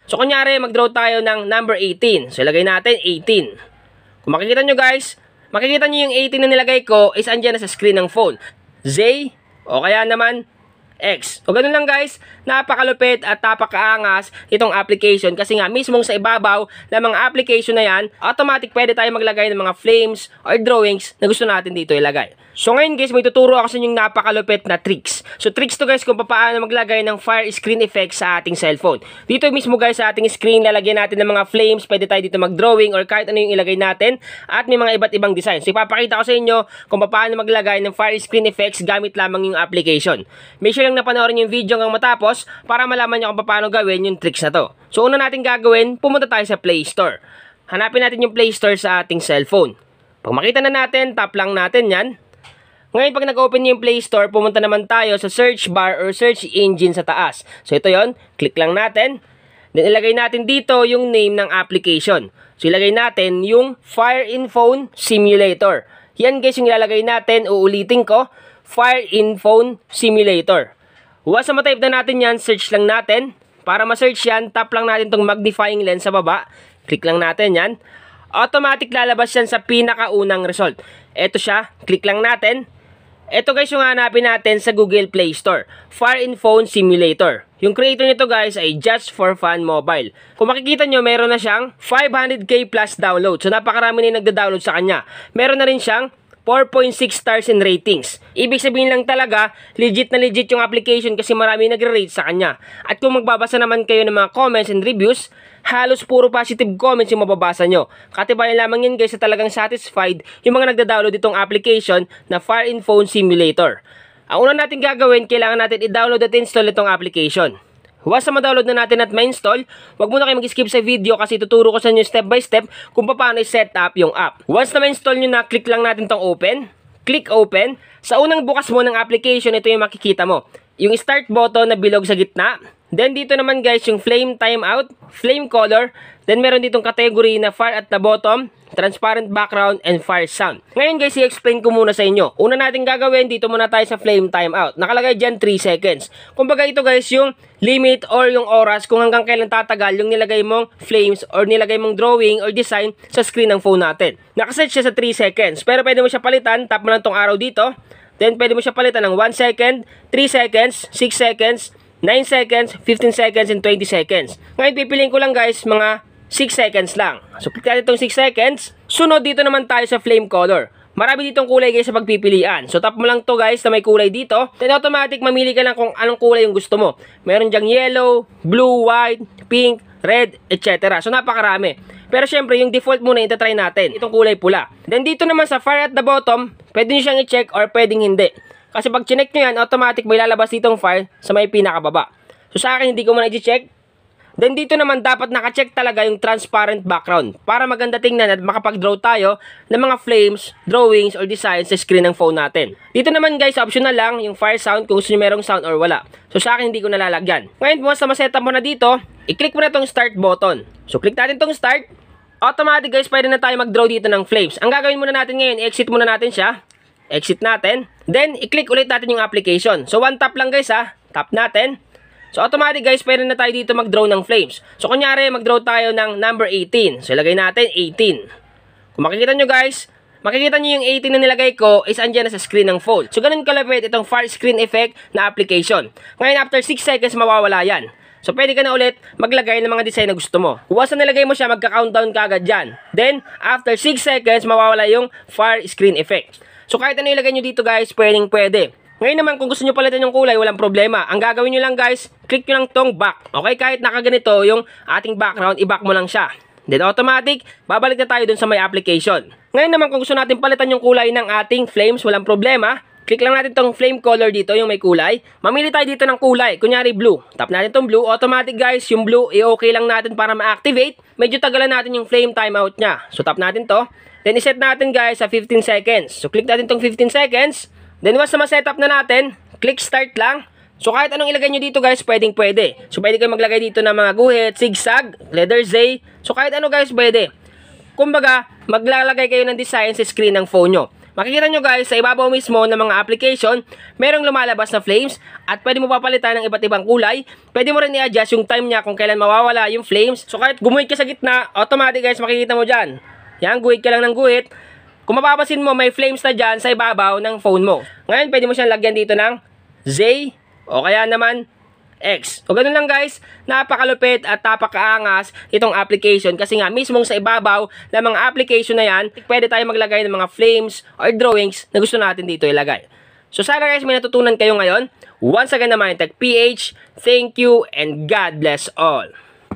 So kunyari, mag-draw tayo ng number 18. So ilagay natin 18. Kung makikita nyo guys, makikita nyo yung 18 na nilagay ko is andyan na sa screen ng phone. Z o kaya naman X. O ganun lang guys, napakalupit at napakaangas itong application kasi nga mismong sa ibabaw ng mga application na yan, automatic pwede tayo maglagay ng mga flames or drawings na gusto natin dito ilagay. So ngayon guys, may tuturo ako sa inyong napakalupit na tricks. So tricks to guys kung paano maglagay ng fire screen effect sa ating cellphone. Dito mismo guys sa ating screen, lalagyan natin ng mga flames, pwede tayo dito mag-drawing or kahit ano yung ilagay natin at may mga iba't ibang design. So ipapakita ko sa inyo kung paano maglagay ng fire screen effects gamit lamang yung application. Make sure lang na panoorin yung video hanggang matapos para malaman nyo kung paano gawin yung tricks na to. So una natin gagawin, pumunta tayo sa Play Store. Hanapin natin yung Play Store sa ating cellphone. Pag makita na natin, tap lang natin yan. Ngayon, pag nag-open nyo yung Play Store, pumunta naman tayo sa search bar or search engine sa taas. So, ito yon, click lang natin. Then, ilagay natin dito yung name ng application. So, ilagay natin yung Fire in Phone Simulator. Yan guys, yung ilalagay natin, uulitin ko, Fire in Phone Simulator. Once na matype na natin yan, search lang natin. Para ma-search yan, tap lang natin tong magnifying lens sa baba. Click lang natin yan. Automatic lalabas yan sa pinakaunang result. Ito siya, click lang natin. Ito guys yung hanapin natin sa Google Play Store. Fire in Phone Simulator. Yung creator nito guys ay Just for Fun Mobile. Kung makikita nyo, meron na siyang 500k plus download. So napakarami na yung nagda-download sa kanya. Meron na rin siyang 4.6 stars in ratings. Ibig sabihin lang talaga, legit na legit yung application kasi marami nagre-rate sa kanya. At kung magbabasa naman kayo ng mga comments and reviews, halos puro positive comments yung mababasa nyo. Katibayan lamang yun guys sa talagang satisfied yung mga nagda-download itong application na Fire in Phone Simulator. Ang una natin gagawin, kailangan natin i-download at install itong application. Once na ma-download na natin at ma-install, wag muna kayo mag-skip sa video kasi tuturo ko sa inyo step by step kung paano i-set up yung app. Once na ma-install nyo na, click lang natin tong open. Click open. Sa unang bukas mo ng application, ito yung makikita mo. Yung start button na bilog sa gitna. Then dito naman guys, yung flame timeout, flame color. Then meron ditong category na fire at the bottom, transparent background, and fire sound. Ngayon guys, i-explain ko muna sa inyo. Una natin gagawin, dito muna tayo sa flame timeout. Nakalagay dyan 3 seconds. Kumbaga ito guys, yung limit or yung oras kung hanggang kailan tatagal yung nilagay mong flames or nilagay mong drawing or design sa screen ng phone natin. Nakaset siya sa 3 seconds. Pero pwede mo siya palitan, tap mo lang tong arrow dito. Then pwede mo siya palitan ng 1 second, 3 seconds, 6 seconds, 9 seconds, 15 seconds, and 20 seconds. Ngayon, pipiliin ko lang guys, mga 6 seconds lang. So, click natin itong 6 seconds. Sunod, dito naman tayo sa flame color. Marami ditong kulay guys sa pagpipilian. So, tap mo lang to guys na may kulay dito. Then, automatic, mamili ka lang kung anong kulay yung gusto mo. Meron dyang yellow, blue, white, pink, red, etc. So, napakarami. Pero, syempre, yung default muna, itatry natin. Itong kulay pula. Then, dito naman sa fire at the bottom, pwede nyo siyang i-check or pwedeng hindi. Kasi pag chinek nyo yan, automatic may lalabas ditong fire sa may pinakababa. So sa akin, hindi ko muna i-check. Then dito naman dapat naka-check talaga yung transparent background para maganda tingnan at makapag-draw tayo ng mga flames, drawings, or designs sa screen ng phone natin. Dito naman guys, optional lang yung fire sound kung gusto nyo merong sound or wala. So sa akin, hindi ko nalalagyan. Ngayon, once na ma-setup mo na dito, i-click mo na tong start button. So click natin tong start. Automatic guys, pwede na tayo mag-draw dito ng flames. Ang gagawin muna natin ngayon, exit muna natin siya. Exit natin. Then, i-click ulit natin yung application. So, one tap lang guys ha. Tap natin. So, automatic guys, pwede na tayo dito mag-draw ng flames. So, kunyari, mag-draw tayo ng number 18. So, ilagay natin 18. Kung makikita nyo guys, makikita nyo yung 18 na nilagay ko is andyan na sa screen ng phone. So, ganun kalapit itong fire screen effect na application. Ngayon, after 6 seconds, mawawala yan. So, pwede ka na ulit maglagay ng mga design na gusto mo. Once na nilagay mo siya, magka-countdown ka agad dyan. Then, after 6 seconds, mawawala yung fire screen effect. So, kahit ano ilagay nyo dito guys, pwede. Ngayon naman, kung gusto nyo palitan yung kulay, walang problema. Ang gagawin nyo lang guys, click nyo lang tong back. Okay, kahit nakaganito yung ating background, i-back mo lang siya. Then, automatic, babalik na tayo dun sa may application. Ngayon naman, kung gusto natin palitan yung kulay ng ating flames, walang problema. Click lang natin tong flame color dito, yung may kulay. Mamili tayo dito ng kulay, kunyari blue. Tap natin tong blue. Automatic guys, yung blue, i-okay lang natin para ma-activate. Medyo tagalan natin yung flame timeout nya. So, tap natin to. Then, iset natin guys sa 15 seconds. So, click natin tong 15 seconds. Then, once na ma-setup na natin, click start lang. So, kahit anong ilagay nyo dito guys, pwede. So, pwede kayo maglagay dito ng mga guhit, zigzag, letter Z. So, kahit ano guys, pwede. Kumbaga, maglalagay kayo ng design sa screen ng phone nyo. Makikita nyo guys, sa ibabaw mismo ng mga application, merong lumalabas na flames at pwede mo papalitan ng iba't ibang kulay. Pwede mo rin i-adjust yung time niya kung kailan mawawala yung flames. So kahit gumuhit ka sa gitna, automatic guys makikita mo dyan. Yan, guhit ka lang ng guhit. Kung mapapasin mo, may flames na dyan sa ibabaw ng phone mo. Ngayon, pwede mo siyang lagyan dito ng Z o kaya naman X. O ganun lang guys, napakalupit at napakaangas itong application kasi nga mismong sa ibabaw ng mga application na yan, pwede tayo maglagay ng mga flames or drawings na gusto natin dito ilagay. So sana guys may natutunan kayo ngayon. Once again naman, Tech PH, thank you and God bless all.